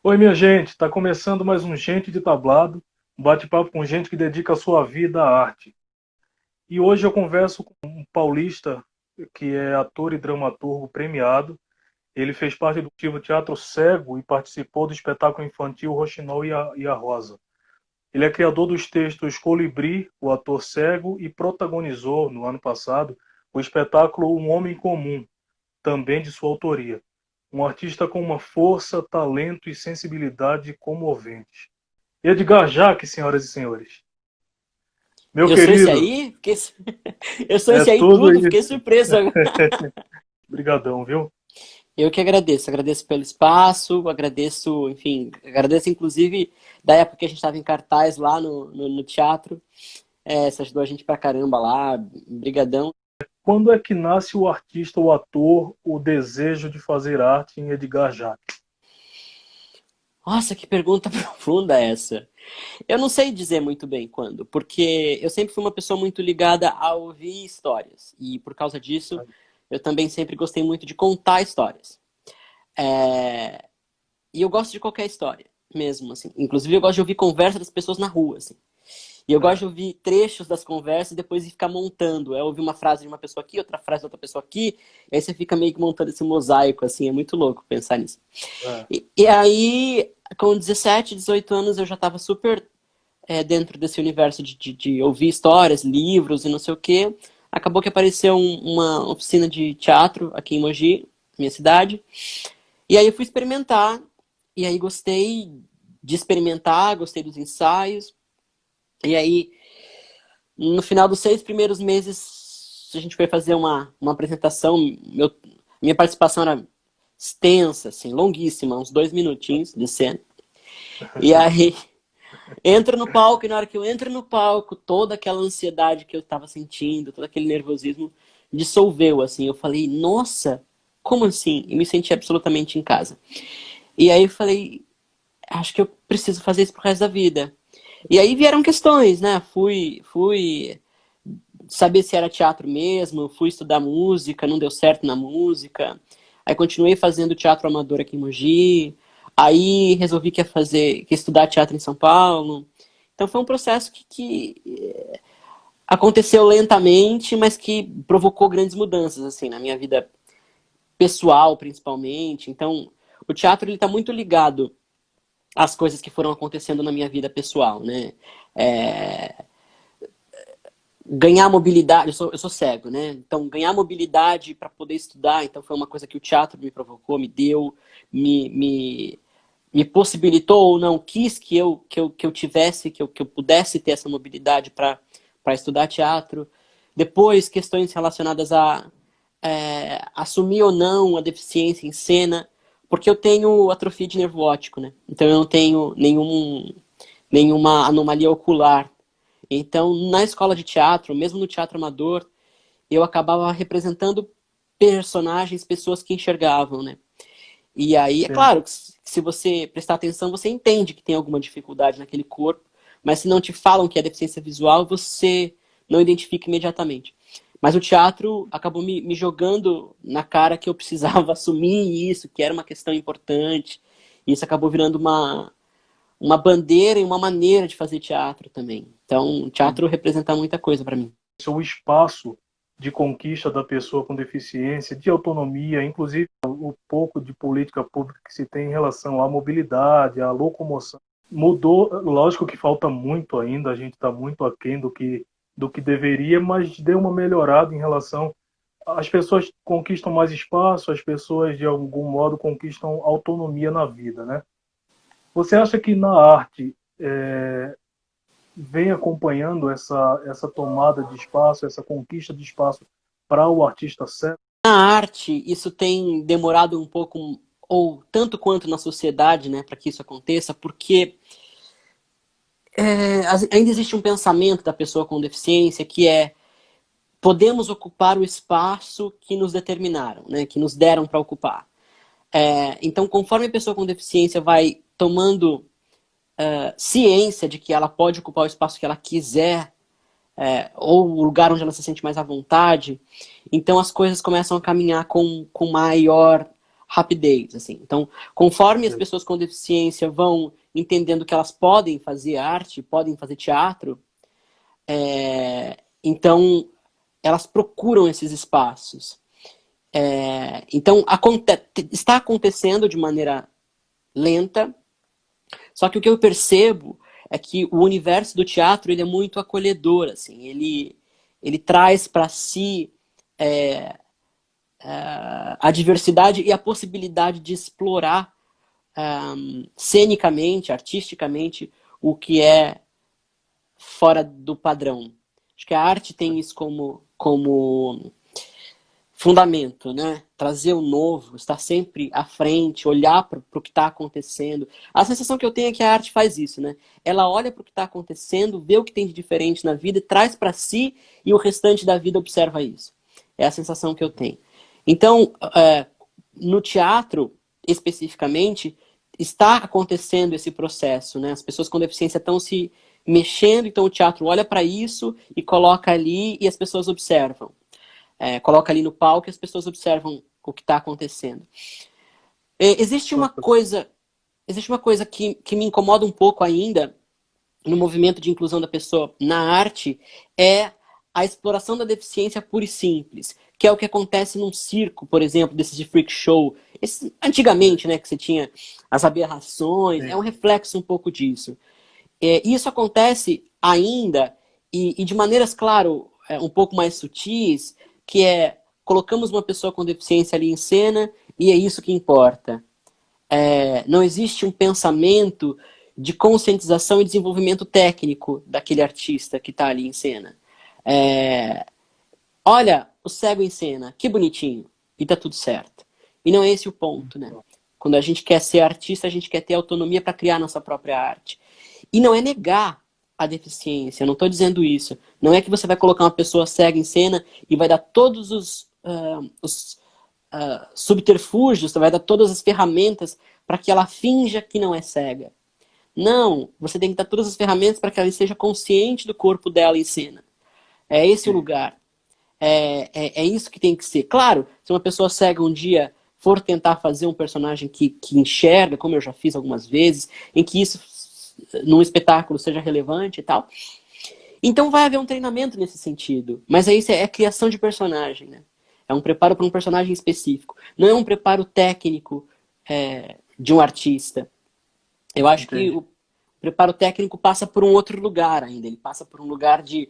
Oi, minha gente, está começando mais um Gente de Tablado, um bate-papo com gente que dedica a sua vida à arte. E hoje eu converso com um paulista que é ator e dramaturgo premiado. Ele fez parte do Tivo Teatro Cego e participou do espetáculo infantil Roxinol e a Rosa. Ele é criador dos textos Colibri, o ator cego, e protagonizou, no ano passado, o espetáculo Um Homem Comum, também de sua autoria. Um artista com uma força, talento e sensibilidade comoventes. Edgar Jacques, senhoras e senhores. Meu Eu sou esse querido, aí? Eu sou é esse aí tudo tudo, fiquei isso. surpreso agora. Obrigadão, viu? Eu que agradeço, agradeço pelo espaço, agradeço, enfim, agradeço inclusive da época que a gente estava em cartaz lá no teatro. Você ajudou a gente pra caramba lá, brigadão. Quando é que nasce o artista, o ator, o desejo de fazer arte em Edgar Jacques? Nossa, que pergunta profunda essa. Eu não sei dizer muito bem quando, porque eu sempre fui uma pessoa muito ligada a ouvir histórias. E por causa disso, eu também sempre gostei muito de contar histórias. É, E eu gosto de qualquer história, mesmo, assim. Inclusive, eu gosto de ouvir conversa das pessoas na rua, assim. E eu gosto de ouvir trechos das conversas e depois ficar montando. É ouvir uma frase de uma pessoa aqui, outra frase de outra pessoa aqui, e aí você fica meio que montando esse mosaico, assim. É muito louco pensar nisso. É, E aí, com 17, 18 anos, eu já estava super dentro desse universo de ouvir histórias, livros e não sei o quê. Acabou que apareceu uma oficina de teatro aqui em Mogi, minha cidade. E aí eu fui experimentar, e aí gostei de experimentar, gostei dos ensaios. E aí, no final dos 6 primeiros meses, a gente foi fazer uma apresentação. Minha participação era extensa, assim, longuíssima, uns 2 minutinhos de cena. E aí, entro no palco, e na hora que eu entro no palco, toda aquela ansiedade que eu tava sentindo, todo aquele nervosismo, dissolveu, assim. Eu falei, nossa, como assim? E me senti absolutamente em casa. E aí eu falei, acho que eu preciso fazer isso pro resto da vida. E aí vieram questões, né? Fui saber se era teatro mesmo, fui estudar música, não deu certo na música. Aí continuei fazendo teatro amador aqui em Mogi. Aí resolvi que ia estudar teatro em São Paulo. Então foi um processo que aconteceu lentamente, mas que provocou grandes mudanças assim na minha vida pessoal, principalmente. Então, o teatro ele está muito ligado às coisas que foram acontecendo na minha vida pessoal, né? É, ganhar mobilidade, eu sou cego, né? Então, ganhar mobilidade para poder estudar, então foi uma coisa que o teatro me provocou, me deu, me, me, me possibilitou ou não, quis que eu tivesse, que eu pudesse ter essa mobilidade para estudar teatro. Depois, questões relacionadas a assumir ou não a deficiência em cena, porque eu tenho atrofia de nervo óptico, né? Então eu não tenho nenhuma anomalia ocular. Então, na escola de teatro, mesmo no teatro amador, eu acabava representando personagens, pessoas que enxergavam, né? E aí, é sim. claro, que se você prestar atenção, você entende que tem alguma dificuldade naquele corpo, mas se não te falam que é deficiência visual, você não identifica imediatamente. Mas o teatro acabou me jogando na cara que eu precisava assumir isso, que era uma questão importante. E isso acabou virando uma bandeira e uma maneira de fazer teatro também. Então, o teatro representa muita coisa para mim. O espaço de conquista da pessoa com deficiência, de autonomia, inclusive o pouco de política pública que se tem em relação à mobilidade, à locomoção, mudou. Lógico que falta muito ainda, a gente está muito aquém do que deveria, mas deu uma melhorada em relação. As pessoas conquistam mais espaço, as pessoas de algum modo conquistam autonomia na vida, né? Você acha que na arte vem acompanhando essa tomada de espaço, essa conquista de espaço para o artista cego? Na arte, isso tem demorado um pouco, ou tanto quanto na sociedade, né, para que isso aconteça, porque ainda existe um pensamento da pessoa com deficiência que é podemos ocupar o espaço que nos determinaram, né, que nos deram para ocupar. Então, conforme a pessoa com deficiência vai tomando ciência de que ela pode ocupar o espaço que ela quiser, ou o lugar onde ela se sente mais à vontade, então as coisas começam a caminhar com maior rapidez, assim. Então, conforme as pessoas com deficiência vão entendendo que elas podem fazer arte, podem fazer teatro, então elas procuram esses espaços. Então, está acontecendo de maneira lenta, só que o que eu percebo é que o universo do teatro ele é muito acolhedor, assim, ele traz para si a diversidade e a possibilidade de explorar cenicamente, artisticamente, o que é fora do padrão. Acho que a arte tem isso como fundamento, né? Trazer o novo, estar sempre à frente, olhar para o que está acontecendo. A sensação que eu tenho é que a arte faz isso, né? Ela olha para o que está acontecendo, vê o que tem de diferente na vida, traz para si e o restante da vida observa isso. É a sensação que eu tenho. Então, no teatro, especificamente, está acontecendo esse processo, né? As pessoas com deficiência estão se mexendo, então o teatro olha para isso e coloca ali e as pessoas observam. Coloca ali no palco e as pessoas observam o que está acontecendo. Existe uma coisa que me incomoda um pouco ainda no movimento de inclusão da pessoa na arte, é a exploração da deficiência pura e simples, que é o que acontece num circo, por exemplo, desses de freak show. Antigamente, né, que você tinha as aberrações, é um reflexo um pouco disso. Isso acontece ainda, e de maneiras, claro, um pouco mais sutis, que colocamos uma pessoa com deficiência ali em cena e é isso que importa. Não existe um pensamento de conscientização e desenvolvimento técnico daquele artista que está ali em cena. Olha, o cego em cena, que bonitinho, e tá tudo certo. E não é esse o ponto, né? Quando a gente quer ser artista, a gente quer ter autonomia para criar nossa própria arte. E não é negar a deficiência, eu não estou dizendo isso. Não é que você vai colocar uma pessoa cega em cena e vai dar todos os subterfúgios, vai dar todas as ferramentas para que ela finja que não é cega. Não, você tem que dar todas as ferramentas para que ela seja consciente do corpo dela em cena. É esse o lugar. É isso que tem que ser. Claro, se uma pessoa cega um dia for tentar fazer um personagem que enxerga, como eu já fiz algumas vezes, em que isso num espetáculo seja relevante e tal, então vai haver um treinamento nesse sentido. Mas aí é criação de personagem, né? É um preparo para um personagem específico. Não é um preparo técnico de um artista. Eu acho que o preparo técnico passa por um outro lugar ainda. Ele passa por um lugar de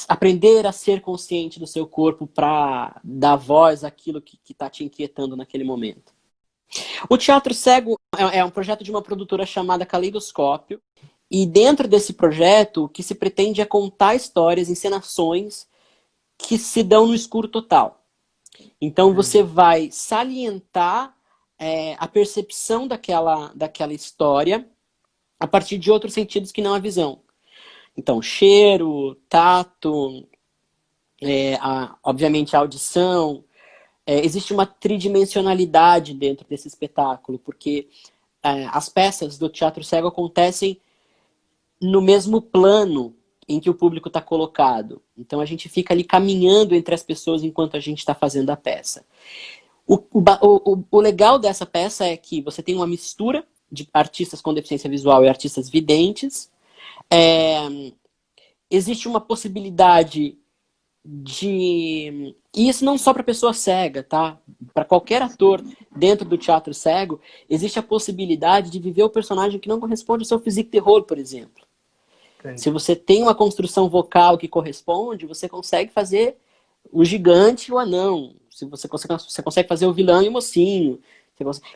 aprender a ser consciente do seu corpo para dar voz àquilo que está te inquietando naquele momento. O Teatro Cego é um projeto de uma produtora chamada Caleidoscópio. E dentro desse projeto, o que se pretende é contar histórias, encenações que se dão no escuro total. Então você vai salientar a percepção daquela história a partir de outros sentidos que não a visão. Então, cheiro, tato, obviamente a audição. Existe uma tridimensionalidade dentro desse espetáculo, porque as peças do Teatro Cego acontecem no mesmo plano em que o público está colocado. Então a gente fica ali caminhando entre as pessoas enquanto a gente está fazendo a peça. O legal dessa peça é que você tem uma mistura de artistas com deficiência visual e artistas videntes. Existe uma possibilidade de... E isso não só para pessoa cega, tá? Para qualquer ator dentro do teatro cego, existe a possibilidade de viver o personagem que não corresponde ao seu physique de rôle, por exemplo. Entendi. Se você tem uma construção vocal que corresponde, você consegue fazer o gigante e o anão. Você consegue fazer o vilão e o mocinho.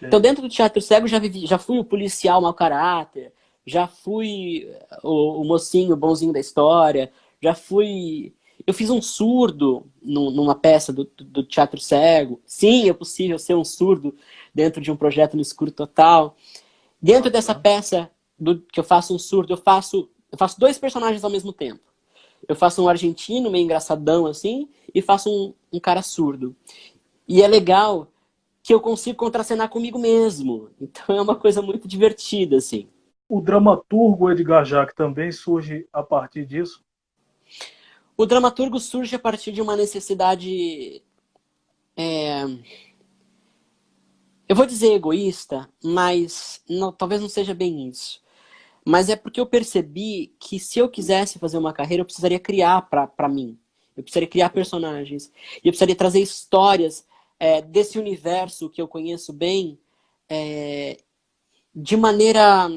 Então, dentro do teatro cego, já fui o policial mau caráter, já fui o mocinho bonzinho da história, já fui... Eu fiz um surdo numa peça do Teatro Cego. Sim, é possível ser um surdo dentro de um projeto no escuro total. Dentro dessa peça que eu faço um surdo, eu faço 2 personagens ao mesmo tempo. Eu faço um argentino meio engraçadão assim e faço um cara surdo. E é legal que eu consigo contracenar comigo mesmo. Então é uma coisa muito divertida, assim. O dramaturgo Edgar Jacques também surge a partir disso? O dramaturgo surge a partir de uma necessidade Eu vou dizer egoísta, mas talvez não seja bem isso. Mas é porque eu percebi que se eu quisesse fazer uma carreira, eu precisaria criar para mim. Eu precisaria criar personagens. E eu precisaria trazer histórias desse universo que eu conheço bem de maneira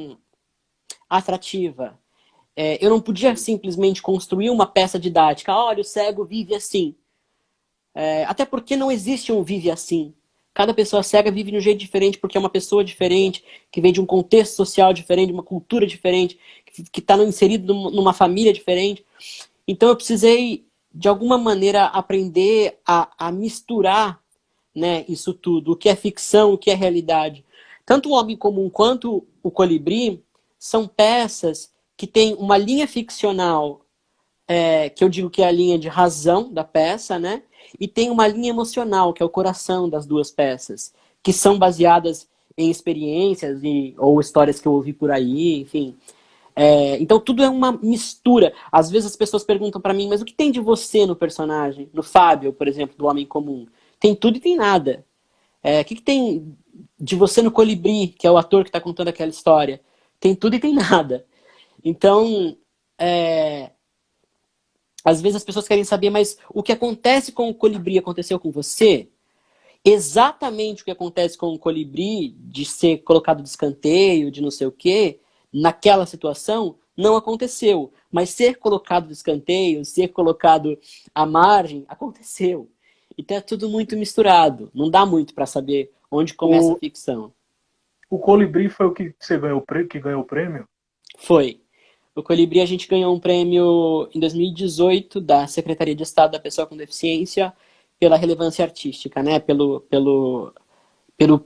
atrativa. Eu não podia simplesmente construir uma peça didática. Olha, o cego vive assim. Até porque não existe um vive assim. Cada pessoa cega vive de um jeito diferente porque é uma pessoa diferente, que vem de um contexto social diferente, uma cultura diferente, que está inserido numa família diferente. Então eu precisei, de alguma maneira, aprender a misturar, né, isso tudo, o que é ficção, o que é realidade. Tanto o Homem Comum quanto o Colibri são peças que têm uma linha ficcional, que eu digo que é a linha de razão da peça, né? E tem uma linha emocional, que é o coração das duas peças, que são baseadas em experiências ou histórias que eu ouvi por aí, enfim. Então tudo é uma mistura. Às vezes as pessoas perguntam pra mim, mas o que tem de você no personagem? No Fábio, por exemplo, do Homem Comum. Tem tudo e tem nada. O que tem de você no Colibri, que é o ator que está contando aquela história? Tem tudo e tem nada. Então, às vezes as pessoas querem saber, mas o que acontece com o Colibri aconteceu com você? Exatamente o que acontece com o Colibri, de ser colocado de escanteio, de não sei o quê, naquela situação, não aconteceu. Mas ser colocado de escanteio, ser colocado à margem, aconteceu. Então é tudo muito misturado. Não dá muito para saber onde começa a O, ficção. o Colibri foi o que você ganhou, que ganhou o prêmio? Foi. O Colibri a gente ganhou um prêmio em 2018 da Secretaria de Estado da Pessoa com Deficiência pela relevância artística, né? Pelo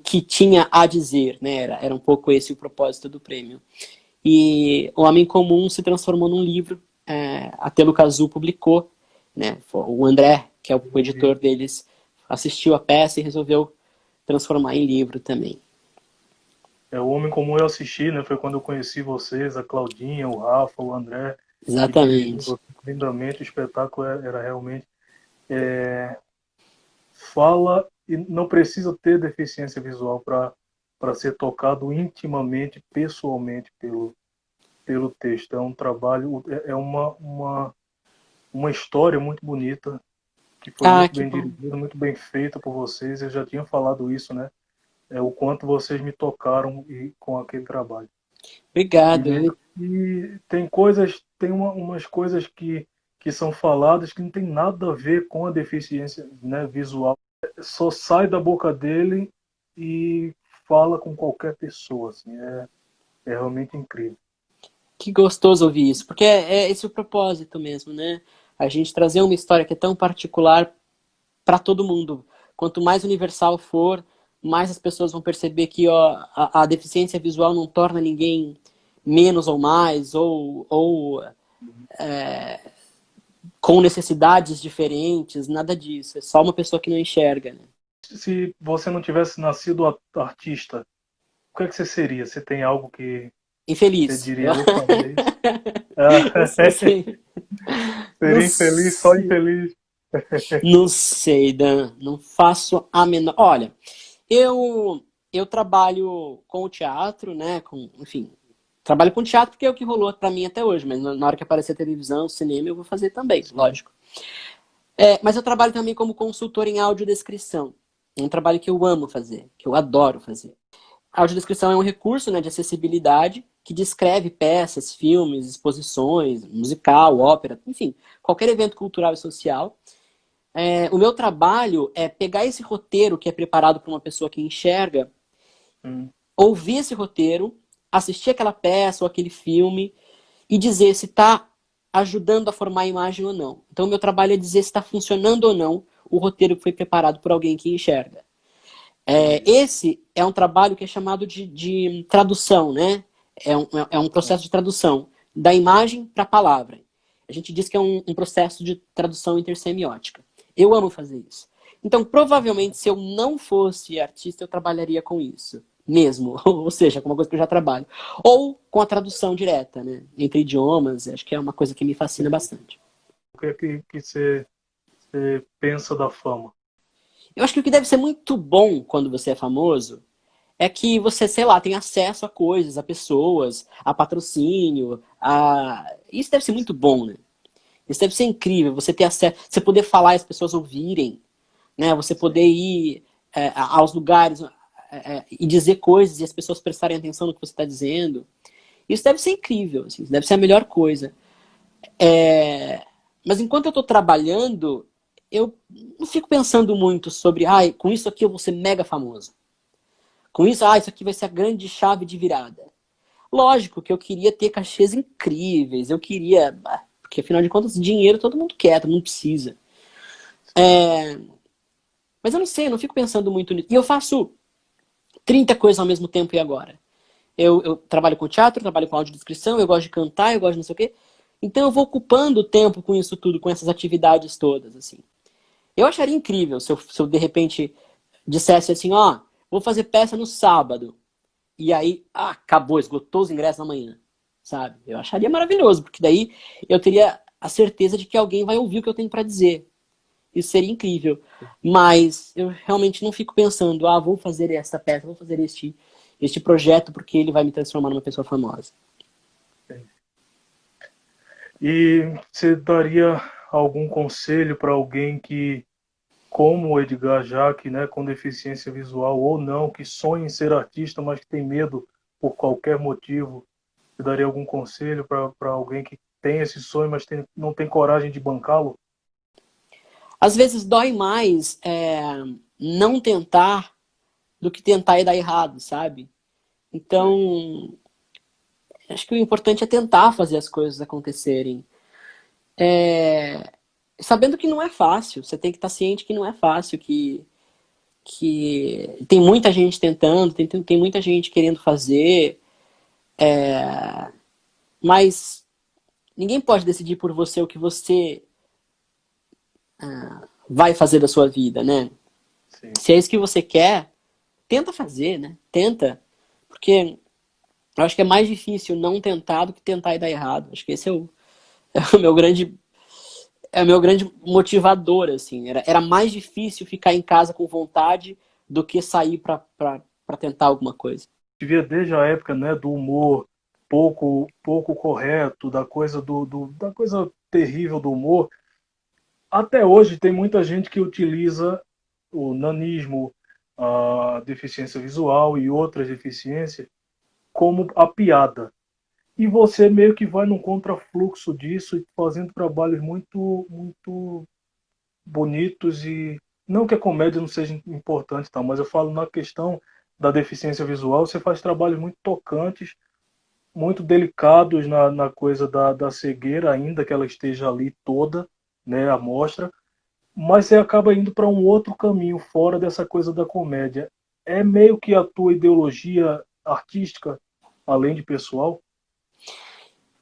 que tinha a dizer, né? Era um pouco esse o propósito do prêmio. E O Homem Comum se transformou num livro, a Teluca Azul publicou, né? O André, que é o editor deles, assistiu a peça e resolveu transformar em livro também. O Homem Comum eu assisti, né? Foi quando eu conheci vocês, a Claudinha, o Rafa, o André, que Exatamente. dirigiu lindamente. O espetáculo era realmente fala e não precisa ter deficiência visual para ser tocado intimamente, pessoalmente pelo texto. É um trabalho, é uma história muito bonita, que foi Ah, muito que bem bom. dirigida, muito bem feita por vocês. Eu já tinha falado isso, né? O quanto vocês me tocaram com aquele trabalho. Obrigado. E tem coisas, umas coisas que são faladas que não tem nada a ver com a deficiência, né, visual. Só sai da boca dele e fala com qualquer pessoa. Assim, é realmente incrível. Que gostoso ouvir isso, porque é esse o propósito mesmo, né? A gente trazer uma história que é tão particular para todo mundo. Quanto mais universal for, mais as pessoas vão perceber que a deficiência visual não torna ninguém menos ou mais, ou com necessidades diferentes, nada disso. É só uma pessoa que não enxerga, né? Se você não tivesse nascido artista, o que é que você seria? Você tem algo que você Infeliz. diria, opa, é isso? Não sei se... Não Seria infeliz, só sei. infeliz. Não sei, Dan. Não faço a menor... Olha, eu trabalho com o teatro, né? Enfim, trabalho com teatro porque é o que rolou pra mim até hoje, mas na hora que aparecer a televisão, o cinema, eu vou fazer também, Sim. lógico. Mas eu trabalho também como consultor em audiodescrição. É um trabalho que eu amo fazer, que eu adoro fazer. A audiodescrição é um recurso, né, de acessibilidade que descreve peças, filmes, exposições, musical, ópera, enfim, qualquer evento cultural e social. O meu trabalho é pegar esse roteiro que é preparado para uma pessoa que enxerga, Hum. ouvir esse roteiro, assistir aquela peça ou aquele filme e dizer se está ajudando a formar a imagem ou não. Então, o meu trabalho é dizer se está funcionando ou não o roteiro que foi preparado por alguém que enxerga. Entendi. Esse é um trabalho que é chamado de tradução, né? É um processo de tradução da imagem para a palavra. A gente diz que é um processo de tradução intersemiótica. Eu amo fazer isso. Então, provavelmente, se eu não fosse artista, eu trabalharia com isso. Mesmo. Ou seja, com uma coisa que eu já trabalho. Ou com a tradução direta, né? Entre idiomas. Acho que é uma coisa que me fascina bastante. O que é que você pensa da fama? Eu acho que o que deve ser muito bom quando você é famoso é que você, sei lá, tem acesso a coisas, a pessoas, a patrocínio, a... Isso deve ser muito bom, né? Isso deve ser incrível, você ter acesso, você poder falar e as pessoas ouvirem, né? Você poder ir aos lugares e dizer coisas e as pessoas prestarem atenção no que você está dizendo. Isso deve ser incrível, assim, isso deve ser a melhor coisa. Mas enquanto eu estou trabalhando, eu não fico pensando muito sobre, com isso aqui eu vou ser mega famoso. Com isso, isso aqui vai ser a grande chave de virada. Lógico que eu queria ter cachês incríveis, eu queria... Porque afinal de contas, dinheiro todo mundo quer, todo mundo precisa. Mas eu não sei, eu não fico pensando muito nisso. E eu faço 30 coisas ao mesmo tempo e agora. Eu trabalho com teatro, trabalho com audiodescrição, eu gosto de cantar, eu gosto de não sei o quê. Então eu vou ocupando o tempo com isso tudo, com essas atividades todas, assim. Eu acharia incrível se eu de repente dissesse assim, vou fazer peça no sábado. E aí, acabou, esgotou os ingressos amanhã, sabe? Eu acharia maravilhoso, porque daí eu teria a certeza de que alguém vai ouvir o que eu tenho para dizer. Isso seria incrível. Mas eu realmente não fico pensando, vou fazer esta peça, vou fazer este projeto porque ele vai me transformar numa pessoa famosa. E você daria algum conselho para alguém que, como o Edgar Jacques, né, com deficiência visual ou não, que sonha em ser artista, mas que tem medo por qualquer motivo? Você daria algum conselho para alguém que tem esse sonho, mas não tem coragem de bancá-lo? Às vezes dói mais não tentar do que tentar e dar errado, sabe? Então, acho que o importante é tentar fazer as coisas acontecerem. Sabendo que não é fácil, você tem que estar ciente que não é fácil, que tem muita gente tentando, tem muita gente querendo fazer, mas ninguém pode decidir por você o que você vai fazer da sua vida, né? Sim. Se é isso que você quer, tenta fazer, né? Tenta, porque eu acho que é mais difícil não tentar do que tentar e dar errado. Acho que esse é o meu grande motivador, assim. Era mais difícil ficar em casa com vontade do que sair para tentar alguma coisa. Devia desde a época, né, do humor pouco correto, da coisa da coisa terrível do humor. Até hoje tem muita gente que utiliza o nanismo, a deficiência visual e outras deficiências como a piada. E você meio que vai num contrafluxo disso, fazendo trabalhos muito bonitos. E não que a comédia não seja importante, tá? Mas eu falo na questão da deficiência visual, você faz trabalhos muito tocantes, muito delicados na coisa da cegueira, ainda que ela esteja ali toda, né, a mostra, mas você acaba indo para um outro caminho fora dessa coisa da comédia. É meio que a tua ideologia artística, além de pessoal?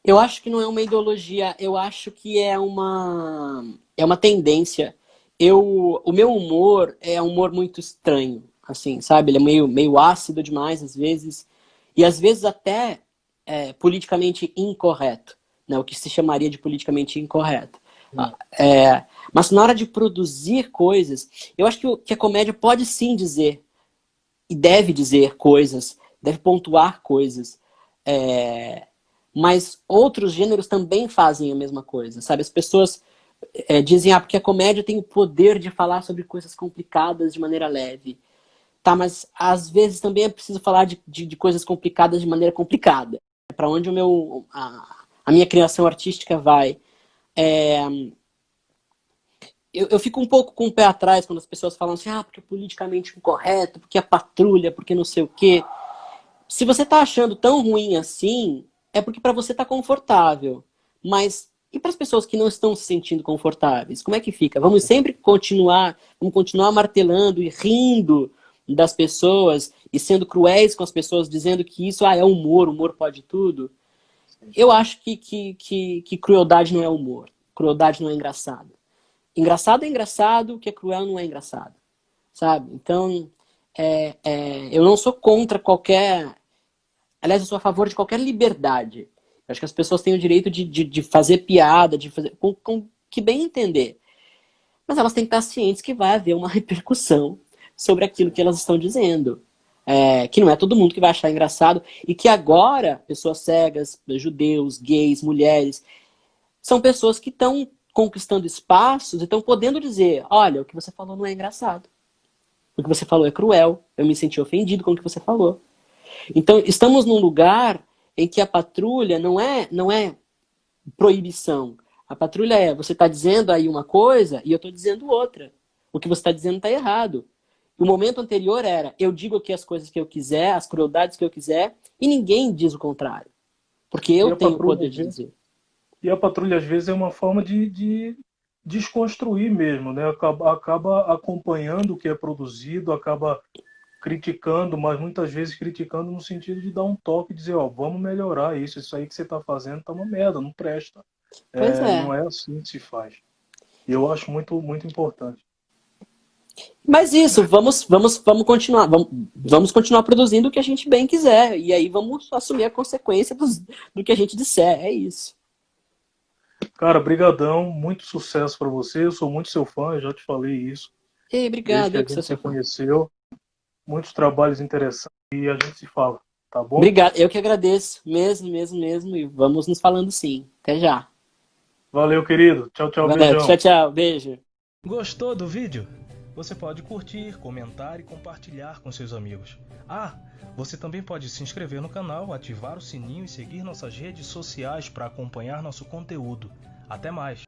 Eu acho que não é uma ideologia, eu acho que é uma tendência. O meu humor é um humor muito estranho, assim, sabe? Ele é meio ácido demais às vezes, e às vezes até politicamente incorreto, né? O que se chamaria de politicamente incorreto. Mas na hora de produzir coisas, eu acho que a comédia pode sim dizer, e deve dizer coisas, deve pontuar coisas, mas outros gêneros também fazem a mesma coisa, sabe? As pessoas dizem, porque a comédia tem o poder de falar sobre coisas complicadas de maneira leve. Tá, mas às vezes também é preciso falar de coisas complicadas de maneira complicada. É para onde a minha criação artística vai. Eu fico um pouco com o pé atrás quando as pessoas falam assim, porque é politicamente incorreto, porque é patrulha, porque não sei o quê. Se você tá achando tão ruim assim, é porque para você tá confortável. Mas e para as pessoas que não estão se sentindo confortáveis? Como é que fica? Vamos continuar martelando e rindo das pessoas e sendo cruéis com as pessoas, dizendo que isso é humor pode tudo. Eu acho que crueldade não é humor. Crueldade não é engraçado. Engraçado é engraçado, o que é cruel não é engraçado. Sabe? Então, eu não sou contra qualquer... Aliás, eu sou a favor de qualquer liberdade. Eu acho que as pessoas têm o direito de fazer piada, de fazer com que bem entender. Mas elas têm que estar cientes que vai haver uma repercussão sobre aquilo que elas estão dizendo. que não é todo mundo que vai achar engraçado, e que agora pessoas cegas, judeus, gays, mulheres, são pessoas que estão conquistando espaços e estão podendo dizer, olha, o que você falou não é engraçado. O que você falou é cruel, eu me senti ofendido com o que você falou. Então, estamos num lugar em que a patrulha não é proibição. A patrulha você está dizendo aí uma coisa e eu estou dizendo outra. O que você está dizendo está errado. O momento anterior era, eu digo aqui as coisas que eu quiser, as crueldades que eu quiser, e ninguém diz o contrário. Porque eu tenho o poder de dizer. E a patrulha, às vezes, é uma forma de desconstruir mesmo, né? Acaba acompanhando o que é produzido, acaba criticando, mas muitas vezes criticando no sentido de dar um toque e dizer, ó, vamos melhorar isso aí que você está fazendo tá uma merda, não presta. Pois Não é. é assim que se faz. E eu acho muito, muito importante. Mas isso, vamos continuar. Vamos continuar produzindo o que a gente bem quiser. E aí vamos assumir a consequência do que a gente disser. É isso. Cara, brigadão, muito sucesso para você. Eu sou muito seu fã, eu já te falei isso. Ei, Desde obrigado, que a eu que sou gente se seu fã. conheceu, muitos trabalhos interessantes e a gente se fala, tá bom? Obrigado, eu que agradeço. Mesmo, mesmo, mesmo. E vamos nos falando sim. Até já. Valeu, querido. Tchau, tchau, Valeu, tchau, beijão. tchau. Beijo. Gostou do vídeo? Você pode curtir, comentar e compartilhar com seus amigos. Ah, você também pode se inscrever no canal, ativar o sininho e seguir nossas redes sociais para acompanhar nosso conteúdo. Até mais!